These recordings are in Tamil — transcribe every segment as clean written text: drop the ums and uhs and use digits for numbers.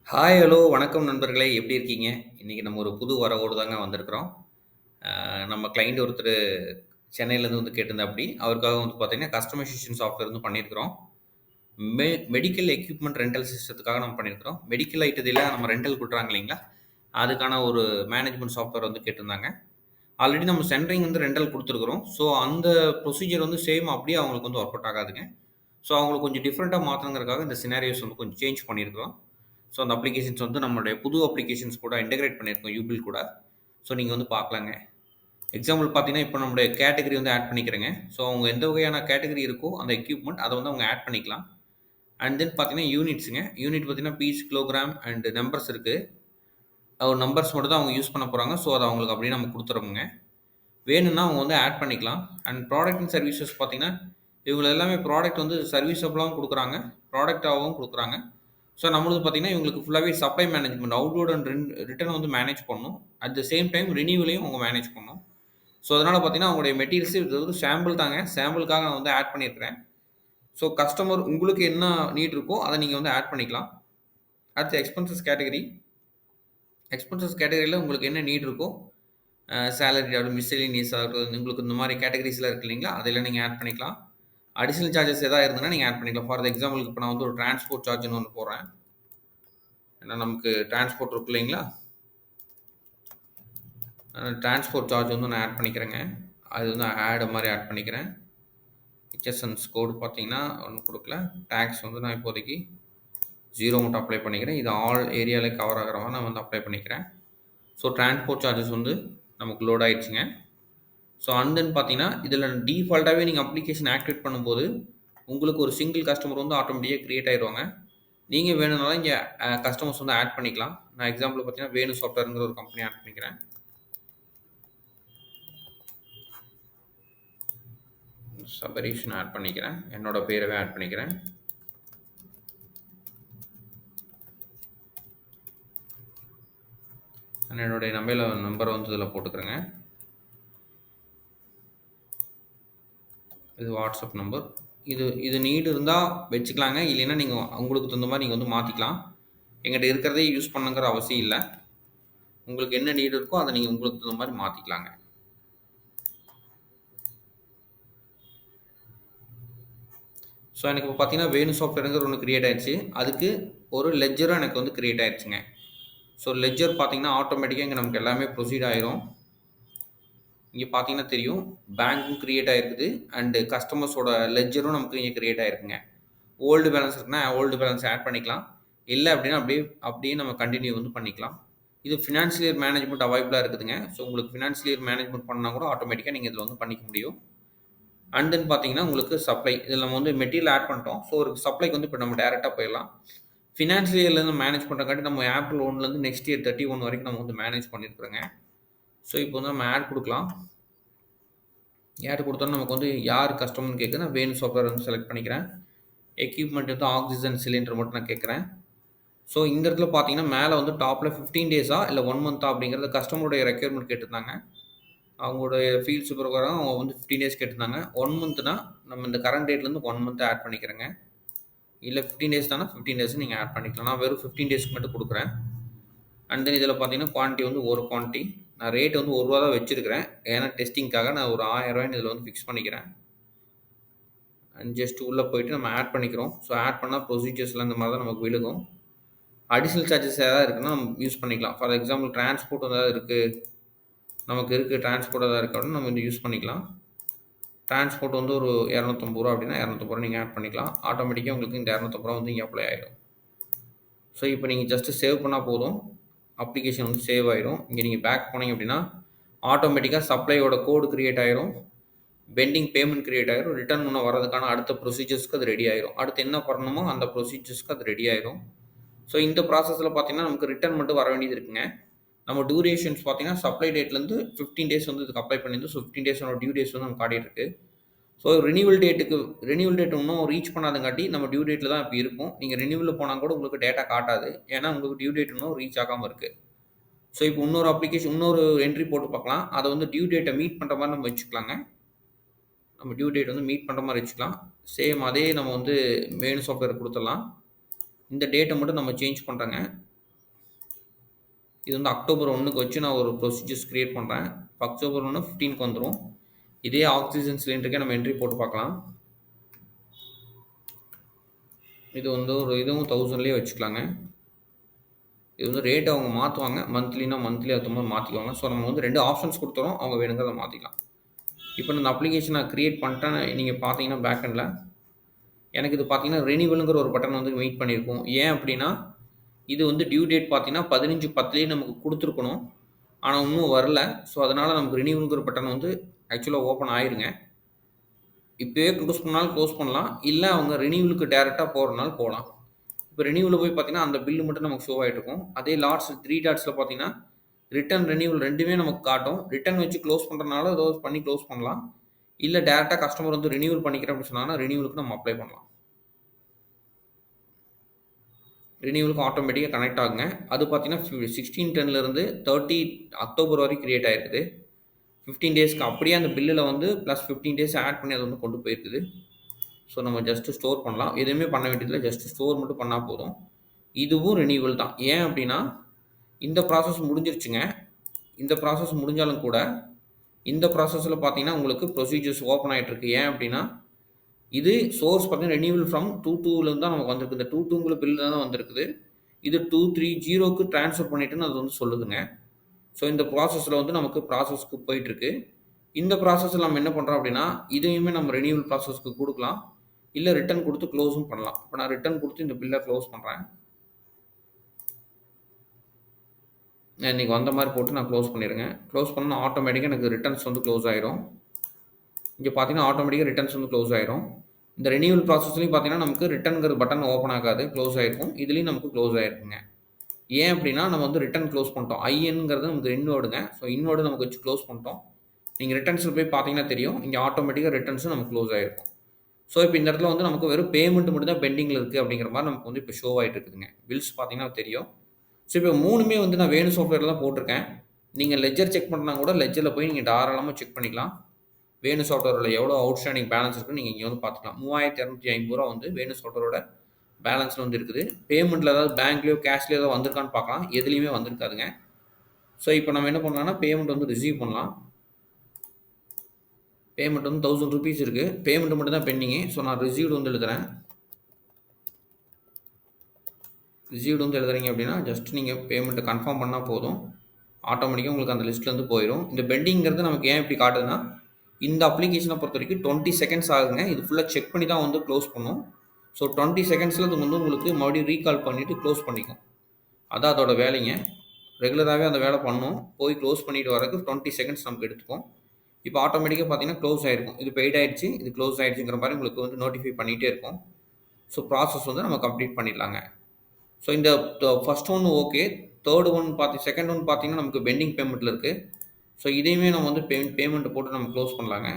ஹாய், ஹலோ, வணக்கம் நண்பர்களே! எப்படி இருக்கீங்க? இன்னைக்கு நம்ம ஒரு புது வரவோடு தாங்க வந்திருக்கிறோம். நம்ம கிளையண்ட் ஒருத்தரு சென்னையிலேருந்து வந்து கேட்டிருந்தாப்படி. அவருக்காக வந்து பார்த்தீங்கன்னா, கஸ்டமைசேஷன் சாஃப்ட்வேர் வந்து பண்ணியிருக்கிறோம். மெ மெடிக்கல் எக்யூப்மென்ட் ரென்டல் சிஸ்டத்துக்காக நம்ம பண்ணியிருக்கிறோம். மெடிக்கல் ஐட்டத்தில நம்ம ரென்டல் குடுக்குறாங்க இல்லைங்களா? அதுக்கான ஒரு மேனேஜ்மென்ட் சாஃப்ட்வேர் வந்து கேட்டிருந்தாங்க. ஆல்ரெடி நம்ம சென்டரிங் வந்து ரென்டல் குடுத்துருக்கிறோம். ஸோ, அந்த ப்ரொசீஜர் வந்து சேம் அப்படியே அவங்களுக்கு வந்து ஒர்க் அவுட் ஆகாதுங்க. ஸோ, அவங்களுக்கு கொஞ்சம் டிஃபரெண்ட்டா மாத்தணுங்கிறதுக்காக இந்த சினாரியோஸ் வந்து கொஞ்சம் சேஞ்ச் பண்ணியிருக்கிறோம். ஸோ, அந்த அப்ளிகேஷன்ஸ் வந்து நம்மளுடைய புது அப்ளிகேஷன்ஸ் கூட இன்டகிரேட் பண்ணியிருக்கோம் யூபில் கூட. ஸோ, நீங்க வந்து பார்க்கலாங்க. எக்ஸாம்பிள் பார்த்தீங்கன்னா, இப்போ நம்முடைய கேட்டகரி வந்து ஆட் பண்ணிக்கிறேங்க. ஸோ, அவங்க எந்த வகையான கேட்டகரி இருக்கோ அந்த எக்யூப்மென்ட் அத வந்து அவங்க ஆட் பண்ணிக்கலாம். அண்ட் தென் பார்த்தீங்கன்னா, யூனிட்ஸ்ங்க. யூனிட் பார்த்தீங்கன்னா, பீஸ், கிலோகிராம் அண்ட் நம்பர்ஸ் இருக்கு. நம்பர்ஸ் மட்டும் தான் அவங்க யூஸ் பண்ண போறாங்க. ஸோ, அத அவங்களுக்கு அப்படியே நம்ம குடுத்துறோமுங்க. வேணும்னா அவங்க வந்து ஆட் பண்ணிக்கலாம். அண்ட் ப்ராடக்ட் அண்ட் சர்வீசஸ் பார்த்தீங்கன்னா, இவங்க எல்லாமே ப்ராடக்ட் வந்து சர்வீஸபிளாவும் குடுக்குறாங்க. ப்ராடக்ட்டாவும் குடுக்குறாங்க. ஸோ நம்மளது பார்த்தீங்கன்னா, இவங்களுக்கு ஃபுல்லாவே supply management outward and return வந்து மேனேஜ் பண்ணணும். அட் த சேம் டைம் ரினிவலையும் அவங்க மேனேஜ் பண்ணணும். ஸோ அதனால பார்த்தீங்கன்னா, அவங்களுடைய மெட்டீரியல்ஸ் இது வந்து சாம்பிள் தாங்க. சாம்பிளுக்காக நான் வந்து ஆட் பண்ணியிருக்கிறேன். ஸோ கஸ்டமர் உங்களுக்கு என்ன நீட் இருக்கோ, அத நீங்க வந்து ஆட் பண்ணிக்கலாம். அடுத்து எக்ஸ்பென்சஸ் கேட்டகரி. எக்ஸ்பென்சஸ் கேட்டகரில உங்களுக்கு என்ன நீட் இருக்கோ, சேலரி ஆகட்டும், மிஸ்செலேனியஸ் ஆகட்டும், உங்களுக்கு இந்த மாரி கேட்டகரிஸ்லாம் இருக்கு இல்லைங்களா? அதெல்லாம் நீங்க ஆட் பண்ணிக்கலாம். அடிஷனல் சார்ஜஸ் எதா இருந்ததுன்னா நீங்க ஆட் பண்ணிக்கலாம். ஃபார் எக்ஸாம்பிளுக்கு இப்ப நான் வந்து ஒரு டிரான்ஸ்போர்ட் சார்ஜ்ன்னு ஒண்ணு போடுறேன். ஏன்னா நமக்கு டிரான்ஸ்போர்ட் இருக்கு இல்லைங்களா? டிரான்ஸ்போர்ட் சார்ஜ் வந்து நான் ஆட் பண்ணிக்கிறேங்க. அது வந்து ஆட் மாரி ஆட் பண்ணிக்கிறேன். ஹெச்எஸ்என்ஸ் கோடு பார்த்தீங்கன்னா, ஒண்ணும் குடுக்கல. டாக்ஸ் வந்து நான் இப்போதைக்கு 0 மட்டும் அப்ளை பண்ணிக்கிறேன். இது ஆல் ஏரியால கவர் ஆகுற மாரி நான் வந்து அப்ளை பண்ணிக்கிறேன். ஸோ டிரான்ஸ்போர்ட் சார்ஜஸ் வந்து நமக்கு லோட் ஆயிடுச்சுங்க. ஸோ அண்ட் தென் பார்த்தீங்கன்னா, இதில டிஃபால்ட்டாவே நீங்க அப்ளிகேஷன் ஆக்டிவேட் பண்ணும்போது, உங்களுக்கு ஒரு சிங்கிள் கஸ்டமர் வந்து ஆட்டோமேட்டிக்கா கிரியேட் ஆயிருவாங்க. நீங்க வேணும்னாலும் இங்க கஸ்டமர்ஸ் வந்து ஆட் பண்ணிக்கலாம். நான் எக்ஸாம்பிள் பார்த்தீங்கன்னா, வேணு சாஃப்ட்வேர்ங்கிற ஒரு கம்பெனி ஆட் பண்ணிக்கிறேன். சபரீஷ்ன்னு ஆட் பண்ணிக்கிறேன். என்னோட பேரவே ஆட் பண்ணிக்கிறேன். என்னுடைய நம்பர வந்து இதில போட்டுக்கிறேங்க. இது வாட்ஸ்அப் நம்பர். இது இது நீட் இருந்தா வச்சுக்கலாங்க. இல்லைன்னா நீங்க உங்களுக்கு தகுந்த மாரி நீங்க வந்து மாத்திக்கலாம். என்கிட்ட இருக்கிறதே யூஸ் பண்ணணுங்கிற அவசியம் இல்ல. உங்களுக்கு என்ன நீட் இருக்கோ, அத நீங்க உங்களுக்கு தகுந்த மாரி மாத்திக்கலாங்க. ஸோ எனக்கு இப்ப பார்த்தீங்கன்னா, வேணு சாஃப்ட்வேர்ங்கிற ஒண்ணு கிரியேட் ஆயிருச்சு. அதுக்கு ஒரு லெட்ஜரும் எனக்கு வந்து கிரியேட் ஆயிருச்சுங்க. ஸோ லெட்ஜர் பார்த்தீங்கன்னா, ஆட்டோமேட்டிக்கா இங்க நமக்கு எல்லாமே ப்ரொசீட் ஆயிரும். இங்க பார்த்தீங்கன்னா தெரியும். பேங்க்கும் கிரியேட் ஆயிருக்குது. அண்ட் கஸ்டமர்ஸோட லெட்ஜரும் நமக்கு இங்க கிரியேட் ஆயிருக்குங்க. ஓல்டு பேலன்ஸ் இருக்குன்னா, ஓல்டு பேலன்ஸ் ஆட் பண்ணிக்கலாம். இல்ல அப்டின்னா அப்படியே அப்படியே நம்ம கன்டின்யூ வந்து பண்ணிக்கலாம். இது ஃபினான்ஷியல் இயர் மேனேஜ்மென்ட் அவைலபிளா இருக்குதுங்க. ஸோ உங்களுக்கு ஃபினான்ஷியல் இயர் மேனேஜ்மென்ட் பண்ணா கூட ஆட்டோமேட்டிக்கா நீங்க இதில வந்து பண்ணிக்க முடியும். அண்ட் தென் பார்த்தீங்கன்னா, உங்களுக்கு சப்ளை. இதில நம்ம வந்து மெட்டீரியல் ஆட் பண்ணிட்டோம். ஸோ ஒரு சப்ளைக்கு வந்து இப்ப நம்ம டைரக்ட்டா போயிரலாம். ஃபினான்ஷியல் இயர்லேருந்து மேனேஜ் பண்றங்காட்டி நம்ம ஏப்ரல் 1லேருந்து நெக்ஸ்ட் இயர் 31 வரைக்கும் நம்ம வந்து மேனேஜ் பண்ணியிருக்கிறோங்க. ஸோ இப்போ வந்து நம்ம ஆட் குடுக்கலாம். ஆட் குடுத்தோனே நமக்கு வந்து யார் கஸ்டமர்ன்னு கேட்குது. நான் வேணு சாஃப்ட்வேர் வந்து செலக்ட் பண்ணிக்கிறேன். எக்யூப்மென்ட் வந்து ஆக்ஸிஜன் சிலிண்டர் மட்டும் நான் கேட்கிறேன். ஸோ இந்த இடத்துல பார்த்தீங்கன்னா, மேல வந்து டாப்ல 15 டேஸா இல்ல 1 மந்த்தா அப்படிங்கிறது கஸ்டமருடைய ரெக்யர்மென்ட் கேட்டிருந்தாங்க. அவங்களுடைய ஃபீல்ட்ஸ் பிரகாரம் அவங்க வந்து 15 டேஸ் கேட்டிருந்தாங்க. 1 மந்த்னா நம்ம இந்த கரண்ட் டேட்லேருந்து 1 மந்த் ஆட் பண்ணிக்கிறேங்க. இல்ல 15 டேஸ் தானா 15 டேஸ் நீங்க ஆட் பண்ணிக்கலாம். நான் வெறும் 15 டேஸ்க்கு மட்டும் குடுக்குறேன். அண்ட் தென் இதில பார்த்தீங்கன்னா, குவான்டிட்டி வந்து ஒரு குவான்டிட்டி. நான் ரேட் வந்து ரூ. 1 தான் வச்சிருக்கிறேன். ஏன்னா டெஸ்டிங்க்காக நான் ஒரு ரூ. 1000 இதில வந்து ஃபிக்ஸ் பண்ணிக்கிறேன். அண்ட் ஜஸ்ட் உள்ள போயிட்டு நம்ம ஆட் பண்ணிக்கிறோம். ஸோ ஆட் பண்ணா ப்ரொசீஜர்ஸ்லாம் இந்த மாரி தான் நமக்கு விழுகும். அடிஷனல் சார்ஜஸ் ஏதாவது இருக்குன்னா நம்ம யூஸ் பண்ணிக்கலாம். ஃபார் எக்ஸாம்பிள் டிரான்ஸ்போர்ட் ஏதாவது இருக்கு. நமக்கு இருக்கு டிரான்ஸ்போர்ட் ஏதாவது இருக்கு அப்படின்னா நம்ம வந்து யூஸ் பண்ணிக்கலாம். டிரான்ஸ்போர்ட் வந்து ஒரு ரூ. 250 அப்படின்னா ரூ. 250 நீங்க ஆட் பண்ணிக்கலாம். ஆட்டோமேட்டிக்கா உங்களுக்கு இந்த ரூ. 250 வந்து இங்க அப்ளை ஆயிரும். ஸோ இப்போ நீங்க ஜஸ்ட் சேவ் பண்ணா போதும். அப்ளிகேஷன் வந்து சேவ் ஆயிரும். இங்க நீங்க பேக் போனீங்க அப்படின்னா, ஆட்டோமேட்டிக்கா சப்ளையோட கோட் கிரியேட் ஆயிரும். பெண்டிங் பேமெண்ட் கிரியேட் ஆயிரும். ரிட்டர்ன் பண்ண வரதுக்கான அடுத்த ப்ரொசீஜர்ஸ்க்கு அது ரெடி ஆயிரும். அடுத்து என்ன பண்ணணுமோ அந்த ப்ரொசீஜர்ஸ்க்கு அது ரெடி ஆயிரும். ஸோ இந்த ப்ராசஸ்ல பார்த்தீங்கன்னா, நமக்கு ரிட்டர்ன் மட்டும் வர வேண்டியது இருக்குங்க. நம்ம டியூரேஷன்ஸ் பார்த்தீங்கன்னா, சப்ளை டேட்லேருந்து 15 டேஸ் வந்து இதுக்கு அப்ளை பண்ணியிருந்து. ஸோ 15 டேஸோட டியூ டேஸ் வந்து நமக்கு காட்டிட்டு இருக்கு. ஸோ ரினிவல் டேட் இன்னும் ரீச் பண்ணாதங்காட்டி நம்ம டியூ டேட்ல தான் இப்ப இருக்கும். நீங்க ரினிவல்ல போனா கூட உங்களுக்கு டேட்டா காட்டாது. ஏன்னா உங்களுக்கு டியூ டேட் இன்னும் ரீச் ஆகாம இருக்கு. ஸோ இப்போ இன்னொரு என்ட்ரி போட்டு பார்க்கலாம். அத வந்து டியூ டேட்ட மீட் பண்ற மாரி நம்ம வச்சுக்கலாங்க. நம்ம டியூ டேட் வந்து மீட் பண்ற மாரி வச்சுக்கலாம். சேம் அதே நம்ம வந்து மெயின் சாஃப்ட்வேர் குடுத்துடலாம். இந்த டேட்ட மட்டும் நம்ம சேஞ்ச் பண்றோங்க. இது வந்து அக்டோபர் 1க்கு வச்சு நான் ஒரு ப்ரொசீஜர்ஸ் கிரியேட் பண்ணுறேன். அக்டோபர் 1 15க்கு வந்துடும். இதே ஆக்சிஜன் சிலிண்டருக்கே நம்ம என்ட்ரி போட்டு பார்க்கலாம். இது வந்து ஒரு இதுவும் 1000லேயே வச்சுக்கலாங்க. இது வந்து ரேட் அவங்க மாற்றுவாங்க. மந்த்லினா மந்த்லி அதுக்கு மாதிரி மாற்றிக்குவாங்க. ஸோ நம்ம வந்து 2 ஆப்ஷன்ஸ் கொடுத்துறோம். அவங்க வேணுங்கிறத மாற்றிக்கலாம். இப்போ இந்த அப்ளிகேஷன் நான் கிரியேட் பண்ணிட்டேன். நீங்கள் பார்த்தீங்கன்னா பேக் எண்டில் எனக்கு இது பார்த்தீங்கன்னா ரெனியூவலுங்கிற ஒரு பட்டன் வந்து வெயிட் பண்ணியிருக்கும். ஏன் அப்படின்னா இது வந்து டியூ டேட் பார்த்தீங்கன்னா 15/10லேயே நமக்கு கொடுத்துருக்கணும். ஆனால் இன்னும் வரல. ஸோ அதனால் நமக்கு ரெனியூவலுங்கிற பட்டன் வந்து ஆக்சுவலாக ஓப்பன் ஆயிருங்க. இப்போயே க்ளோஸ் பண்ணாலும் க்ளோஸ் பண்ணலாம். இல்லை அவங்க ரெனியூவலுக்கு டேரெக்டாக போகிறனால போகலாம். இப்போ ரெனியூவலில் போய் பார்த்தீங்கன்னா அந்த பில்லு மட்டும் நமக்கு ஷோ ஆகிட்டு இருக்கும். அதே லாட்ஸ் 3 டாட்ஸில் பார்த்தீங்கன்னா ரிட்டர்ன் ரெனியூவல் ரெண்டுமே நமக்கு காட்டும். ரிட்டர்ன் வச்சு க்ளோஸ் பண்ணுறதுனால ஏதோ பண்ணி க்ளோஸ் பண்ணலாம். இல்லை டேரெக்டாக கஸ்டமர் வந்து ரெனியூவல் பண்ணிக்கிறேன் அப்படின்னு சொன்னாங்கன்னா ரெனியூவலுக்கு நம்ம அப்ளை பண்ணலாம். ரெனியூவலுக்கு ஆட்டோமேட்டிக்காக கனெக்ட் ஆகுங்க. அது பார்த்தீங்கன்னா 16/10லேருந்து 30 அக்டோபர் வரைக்கும் கிரியேட் ஆகிருக்குது. 15 டேஸ்க்கு அப்படியே அந்த பில்லில் வந்து ப்ளஸ் 15 டேஸ் ஆட் பண்ணி அது வந்து கொண்டு போயிருக்குது. ஸோ நம்ம ஜஸ்ட்டு ஸ்டோர் பண்ணலாம். எதுவுமே பண்ண வேண்டியதில்லை. ஜஸ்ட்டு ஸ்டோர் மட்டும் பண்ணால் போதும். இதுவும் ரெனியூவல் தான். ஏன் அப்படின்னா இந்த ப்ராசஸ் முடிஞ்சிருச்சுங்க. இந்த ப்ராசஸ் முடிஞ்சாலும் கூட இந்த ப்ராசஸில் பார்த்தீங்கன்னா உங்களுக்கு ப்ரொசீஜர்ஸ் ஓப்பன் ஆகிட்டுருக்கு. ஏன் அப்படின்னா இது சோர்ஸ் பார்த்தீங்கன்னா ரெனியூவல் ஃப்ரம் 22லேருந்து தான் நமக்கு வந்திருக்கு. இந்த 22ங்கிற பில் தான் வந்திருக்குது. இது 230க்கு ட்ரான்ஸ்ஃபர் பண்ணிட்டுன்னு அது வந்து சொல்லுதுங்க. ஸோ இந்த ப்ராசஸில் வந்து நமக்கு ப்ராசஸ்க்கு போயிட்டுருக்கு. இந்த ப்ராசஸில் நம்ம என்ன பண்ணுறோம் அப்படின்னா இதையுமே நம்ம ரெனியூவல் ப்ராசஸ்க்கு கொடுக்கலாம். இல்லை ரிட்டர்ன் கொடுத்து க்ளோஸும் பண்ணலாம். இப்போ நான் ரிட்டர்ன் கொடுத்து இந்த பில்லை க்ளோஸ் பண்ணுறேன். நான் இன்றைக்கி வந்த மாதிரி போட்டு நான் க்ளோஸ் பண்ணிடுங்க. க்ளோஸ் பண்ணால் ஆட்டோமேட்டிக்காக எனக்கு ரிட்டர்ன்ஸ் வந்து க்ளோஸ் ஆயிரும். இங்கே பார்த்தீங்கன்னா ஆட்டோமேட்டிக்காக ரிட்டர்ன்ஸ் வந்து க்ளோஸ் ஆயிரும். இந்த ரெனியூவல் ப்ராசஸ்லையும் பார்த்தீங்கன்னா நமக்கு ரிட்டர்ன்ங்கிற பட்டன் ஓப்பன் ஆகாது, க்ளோஸ் ஆகிருக்கும். இதுலேயும் நமக்கு க்ளோஸ் ஆகிருக்குங்க. ஏன் அப்படின்னா நம்ம வந்து ரிட்டர்ன் க்ளோஸ் பண்ணிட்டோம். ஐஎன்ங்கிறது நமக்கு இன்வேர்டுங்க. ஸோ இன்வேர்டு நமக்கு வச்சு க்ளோஸ் பண்ணிட்டோம். நீங்கள் ரிட்டர்ன்ஸில் போய் பார்த்தீங்கன்னா தெரியும். இங்கே ஆட்டோமேட்டிக்காக ரிட்டர்ன்ஸும் நமக்கு க்ளோஸ் ஆகிருக்கும். ஸோ இப்போ இந்த இடத்துல வந்து நமக்கு வெறும் பேமெண்ட் மட்டும் தான் பெண்டிங்கில் இருக்குது அப்படிங்கிற மாதிரி நமக்கு வந்து இப்போ ஷோ ஆகிட்டு இருக்குதுங்க. பில்ஸ் பார்த்தீங்கன்னா தெரியும். ஸோ இப்போ 3மே வந்து நான் வேணு சாஃப்ட்வேரில் தான் போட்டிருக்கேன். நீங்கள் லெஜர் செக் பண்ணுறனா கூட லெஜரில் போய் நீங்கள் தாராளமாக செக் பண்ணிக்கலாம். வேணு சாஃப்ட்வேரில் எவ்வளோ அவுட்ஸ்டாண்டிங் பேலன்ஸ் இருக்குன்னு நீங்கள் இங்கே வந்து பார்த்துக்கலாம். 3250 வந்து வேணு சாஃப்ட்வேரோட பேலன்ஸில் வந்து இருக்குது. பேமெண்ட்டில் ஏதாவது பேங்க்லேயோ கேஷ்லேயோ ஏதாவது வந்திருக்கான்னு பார்க்கலாம். எதுலேயுமே வந்திருக்காதுங்க. ஸோ இப்போ நம்ம என்ன பண்ணலாம்னா பேமெண்ட் வந்து ரிசீவ் பண்ணலாம். பேமெண்ட் வந்து 1000 ரூபீஸ் இருக்குது. பேமெண்ட் மட்டும் தான் பெண்டிங்கு. ஸோ நான் ரிசீவ்டு வந்து எழுதுகிறேன். ரிசீவ்டு வந்து எழுதுறீங்க அப்படின்னா ஜஸ்ட் நீங்கள் பேமெண்ட்டை கன்ஃபார்ம் பண்ணால் போதும். ஆட்டோமேட்டிக்காக உங்களுக்கு அந்த லிஸ்ட்லேருந்து போயிடும். இந்த பெண்டிங்கிறது நமக்கு ஏன் இப்படி காட்டுதுன்னா இந்த அப்ளிகேஷனை பொறுத்த வரைக்கும் 20 செகண்ட்ஸ் ஆகுங்க. இது ஃபுல்லாக செக் பண்ணி தான் வந்து க்ளோஸ் பண்ணும். ஸோ 20 செகண்ட்ஸில் அது வந்து உங்களுக்கு மறுபடியும் ரீகால் பண்ணிவிட்டு க்ளோஸ் பண்ணிக்கும். அதான் அதோட வேலைங்க. ரெகுலராகவே அந்த வேலை பண்ணும். போய் க்ளோஸ் பண்ணிட்டு வரதுக்கு 20 செகண்ட்ஸ் நமக்கு எடுத்துக்கும். இப்போ ஆட்டோமேட்டிக்காக பார்த்தீங்கன்னா க்ளோஸ் ஆகிருக்கும். இது பெய்ட் ஆகிடுச்சு, இது க்ளோஸ் ஆகிடுச்சுங்கிற மாதிரி உங்களுக்கு வந்து நோட்டிஃபை பண்ணிகிட்டே இருக்கும். ஸோ ப்ராசஸ் வந்து நம்ம கம்ப்ளீட் பண்ணிடலாங்க. ஸோ இந்த first one okay. Third one second one பார்த்தீங்கன்னா நமக்கு பெண்டிங் பேமெண்ட்டில் இருக்குது. ஸோ இதையுமே நம்ம வந்து பேமெண்ட்டை போட்டு நம்ம க்ளோஸ் பண்ணலாங்க.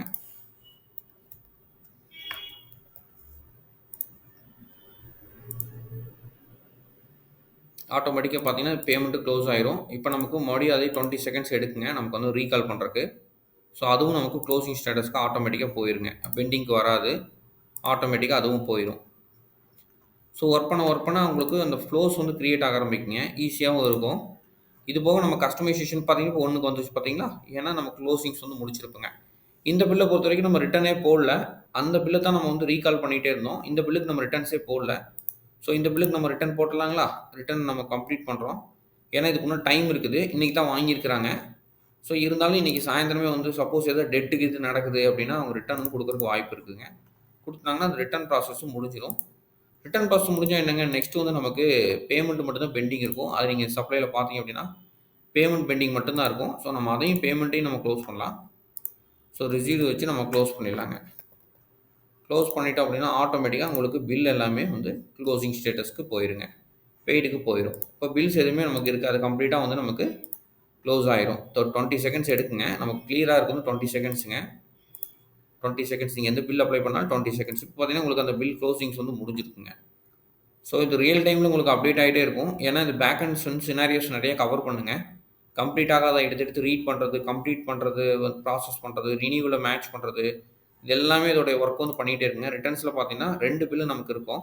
ஆட்டோமேட்டிக்காக பார்த்தீங்கன்னா பேமெண்ட்டு க்ளோஸ் ஆயிரும். இப்போ நமக்கு மறுபடியும் அதே 20 செகண்ட்ஸ் எடுக்குங்க நமக்கு வந்து ரீகால் பண்ணுறக்கு. ஸோ அதுவும் நமக்கு க்ளோசிங் ஸ்டேட்டஸ்க்கு ஆட்டோமேட்டிக்காக போயிருங்க. பெண்டிங்க்கு வராது. ஆட்டோமேட்டிக்காக அதுவும் போயிடும். ஸோ ஒர்க் பண்ண உங்களுக்கு அந்த ஃப்ளோஸ் வந்து க்ரியேட் ஆக ஆரம்பிக்குங்க. ஈஸியாகவும் இருக்கும். இது போக நம்ம கஸ்டமைசேஷன் பார்த்தீங்கன்னா இப்போ 1க்கு வந்துச்சு பார்த்தீங்களா? ஏன்னா நம்ம க்ளோசிங்ஸ் வந்து முடிச்சிருப்போங்க. இந்த பில்லை பொறுத்த வரைக்கும் நம்ம ரிட்டர்னே போடல. அந்த பில்லை தான் நம்ம வந்து ரீகால் பண்ணிகிட்டே இருந்தோம். இந்த பில்லுக்கு நம்ம ரிட்டர்ன்ஸே போடல. ஸோ இந்த பில்லுக்கு நம்ம ரிட்டர்ன் போட்டுடலாங்களா? ரிட்டர்ன் நம்ம கம்ப்ளீட் பண்ணுறோம். ஏன்னா இதுக்கு இன்னும் டைம் இருக்குது. இன்றைக்கி தான் வாங்கியிருக்கிறாங்க. ஸோ இருந்தாலும் இன்றைக்கி சாயந்தரமே வந்து சப்போஸ் ஏதாவது டெட்டுக்கு இது நடக்குது அப்படின்னா அவங்க ரிட்டர்ன் கொடுக்குறதுக்கு வாய்ப்பு இருக்குதுங்க. கொடுத்தாங்கன்னா அந்த ரிட்டர்ன் ப்ராசஸும் முடிஞ்சிடும். ரிட்டர்ன் ப்ராசஸ் முடிஞ்சால் என்னங்க நெக்ஸ்ட்டு வந்து நமக்கு பேமெண்ட் மட்டும் தான் பெண்டிங் இருக்கும். அது நீங்கள் சப்ளையில் பார்த்தீங்க அப்படின்னா பேமெண்ட் பெண்டிங் மட்டும்தான் இருக்கும். ஸோ நம்ம அதையும் பேமெண்ட்டையும் நம்ம க்ளோஸ் பண்ணலாம். ஸோ ரிசீவ்டு வச்சு நம்ம க்ளோஸ் பண்ணிடலாங்க. க்ளோஸ் பண்ணிட்டோம் அப்படின்னா ஆட்டோமேட்டிக்காக உங்களுக்கு பில் எல்லாமே வந்து க்ளோசிங் ஸ்டேட்டஸ்க்கு போயிருங்க. பெய்டுக்கு போயிடும். இப்போ பில்ஸ் எதுவுமே நமக்கு இருக்காது. கம்ப்ளீட்டாக வந்து நமக்கு க்ளோஸ் ஆயிரும். 20 செகண்ட்ஸ் எடுக்குங்க. நமக்கு கிளியராக இருக்குது 20 செகண்ட்ஸுங்க. 20 செகண்ட்ஸ் நீங்கள் எந்த பில் அப்ளை பண்ணாலும் 20 செகண்ட்ஸ். இப்போ பார்த்தீங்கன்னா உங்களுக்கு அந்த பில் க்ளோசிங்ஸ் வந்து முடிஞ்சிருக்குங்க. ஸோ இது ரியல் டைமில் உங்களுக்கு அப்டேட் ஆகிட்டே இருக்கும். ஏன்னா இந்த பேக் அண்ட் சினாரியோஸ் நிறைய கவர் பண்ணுங்க. கம்ப்ளீட் ஆகாத எடுத்து ரீட் பண்ணுறது, கம்ப்ளீட் பண்ணுறது, ப்ராசஸ் பண்ணுறது, ரினியூவலை மேட்ச் பண்ணுறது, இது எல்லாமே இதோடைய ஒர்க் வந்து பண்ணிகிட்டே இருக்குங்க. ரிட்டர்ன்ஸில் பார்த்தீங்கன்னா 2 பில்லு நமக்கு இருக்கும்.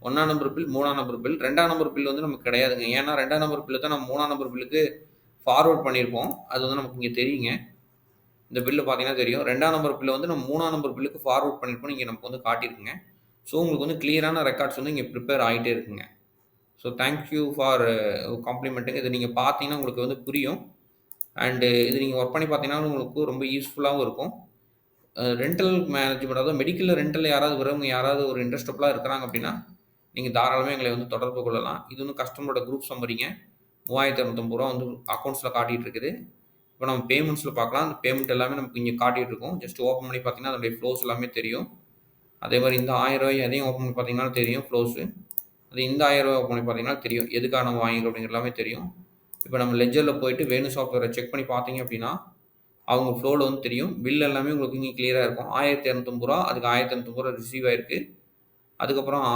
1ஆம் நம்பர் பில், 3ஆம் நம்பர் பில். 2ஆம் நம்பர் பில் வந்து நமக்கு கிடையாதுங்க. ஏன்னா 2ஆம் நம்பர் பில்லு தான் நம்ம 3ஆம் நம்பர் பில்லுக்கு ஃபார்வர்ட் பண்ணியிருப்போம். அது வந்து நமக்கு இங்க தெரியுங்க. இந்த பில்லு பார்த்தீங்கன்னா தெரியும். 2ஆம் நம்பர் பில்ல வந்து நம்ம 3ஆம் நம்பர் பில்லுக்கு ஃபார்வர்ட் பண்ணியிருப்போம். இங்க நமக்கு வந்து காட்டியிருக்குங்க. ஸோ, உங்களுக்கு வந்து கிளியரான ரெக்கார்ட்ஸ் வந்து இங்க ப்ரிப்பேர் ஆயிட்டே இருக்குங்க. So, thank you for complimenting. இத நீங்க பார்த்தீங்கன்னா உங்களுக்கு வந்து புரியும். அண்ட் இது நீங்க ஒர்க் பண்ணி பார்த்தீங்கன்னா உங்களுக்கு ரொம்ப யூஸ்ஃபுல்லாவும் இருக்கும். ரென்டல் மேனேஜ்மெண்ட் அதாவது மெடிக்கல்ல ரென்டல்ல யாராவது வரவங்க யாராவது ஒரு இன்ட்ரெஸ்டபுளா இருக்கிறாங்க அப்படின்னா, நீங்க தாராளமா எங்களை வந்து தொடர்பு கொள்ளலாம். இது வந்து கஸ்டமரோட குரூப் சம்மரிங்க. ரூ. 3250 வந்து அக்கவுண்ட்ஸ்ல காட்டிட்டு இருக்குது. இப்போ நம்ம பேமெண்ட்ஸ்ல பார்க்கலாம். அந்த பேமெண்ட் எல்லாமே நமக்கு இங்க காட்டிட்டு இருக்கும். ஜஸ்ட் ஓப்பன் பண்ணி பார்த்தீங்கன்னா, அதனுடைய ஃப்ளோஸ் எல்லாமே தெரியும். அதே மாரி இந்த ரூ. 1000 அதையும் ஓப்பன் பண்ணி பார்த்தீங்கன்னா தெரியும் ஃப்ளோஸு. அது இந்த ரூ. 1000 ஓப்பன் பண்ணி பார்த்தீங்கன்னா தெரியும். எதுக்காக நம்ம வாங்கியிருக்கோம் அப்படிங்கிறது எல்லாமே தெரியும். இப்போ நம்ம லெட்ஜர்ல போயிட்டு வேணு சாஃப்ட்வேரை செக் பண்ணி பார்த்தீங்க அப்படின்னா, அவங்க ஃப்ளோல வந்து தெரியும். பில் எல்லாமே உங்களுக்கு இங்க கிளியரா இருக்கும். ரூ. 1250 அதுக்கு ரூ. 1250 ரிசீவ் ஆயிருக்கு. அதுக்கப்புறம் ரூ.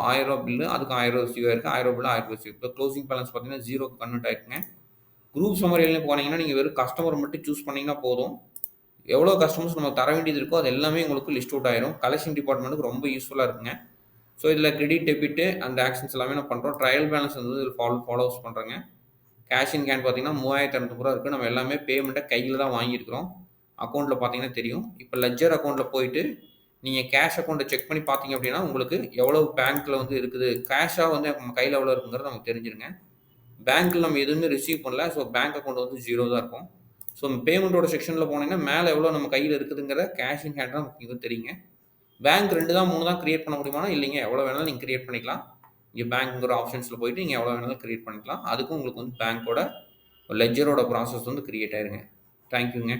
1000 பில்லு அதுக்கு ரூ. 1000 ரிசீவ் ஆயிருக்கு. ரூ. 1000 பில்லு 1000 ரிசீவ். இப்போ க்ளோசிங் பேலன்ஸ் பார்த்தீங்கன்னா 0க்கு கன்வெர்ட் ஆயிருக்குங்க. குரூப் சம்மரில போனீங்கன்னா, நீங்க வெறும் கஸ்டமர மட்டும் சூஸ் பண்ணீங்கன்னா போதும். எவ்வளோ கஸ்டமர்ஸ் நம்ம தர வேண்டியது இருக்கோ, அது எல்லாமே உங்களுக்கு லிஸ்ட் அவுட் ஆயிரும். கலெக்ஷன் டிபார்ட்மெண்ட்டுக்கு ரொம்ப யூஸ்ஃபுல்லா இருக்குங்க. ஸோ, இதில கிரெடிட், டெபிட் அந்த ஆக்ஷன்ஸ் எல்லாமே நம்ம பண்றோம். ட்ரையல் பேலன்ஸ் வந்து இதில ஃபாலோஸ் பண்றோங்க. கேஷ் இன் கேன் பார்த்தீங்கன்னா, ரூ. 3250 இருக்கு. நம்ம எல்லாமே பேமெண்ட்ட கையில தான் வாங்கியிருக்கிறோம். அக்கவுண்ட்ல பார்த்தீங்கன்னா தெரியும். இப்போ லெட்ஜர் அக்கவுண்ட்ல போயிட்டு, நீங்க கேஷ் அக்கவுண்ட்ட செக் பண்ணி பார்த்தீங்க அப்படின்னா, உங்களுக்கு எவ்வளவு பேங்க்ல வந்து இருக்குது. கேஷா வந்து நம்ம கையில எவ்வளோ இருக்குங்கிறது நமக்கு தெரிஞ்சிருங்க. பேங்க்ல நம்ம எதுவுமே ரிசீவ் பண்ணல. ஸோ, பேங்க் அக்கவுண்ட் வந்து 0 தான் இருக்கும். ஸோ, பேமெண்ட்டோட செக்ஷன்ல போனீங்கன்னா, மேல எவ்வளோ நம்ம கையில இருக்குதுங்கிற கேஷ் இன் ஹேண்ட் தான் நமக்கு இது தெரியுங்க. பேங்க் 2 தான் 3 தான் கிரியேட் பண்ண முடியுமானா, இல்லைங்க. எவ்வளோ வேணாலும் நீங்க கிரியேட் பண்ணிக்கலாம். இங்க பேங்க்ங்கிற ஆப்ஷன்ஸ்ல போயிட்டு நீங்க எவ்வளோ வேணாலும் கிரியேட் பண்ணிக்கலாம். அதுக்கும் உங்களுக்கு வந்து பேங்கோட லெட்ஜரோட ப்ராசஸ் வந்து கிரியேட் ஆயிருங்க. தேங்க் யூங்க.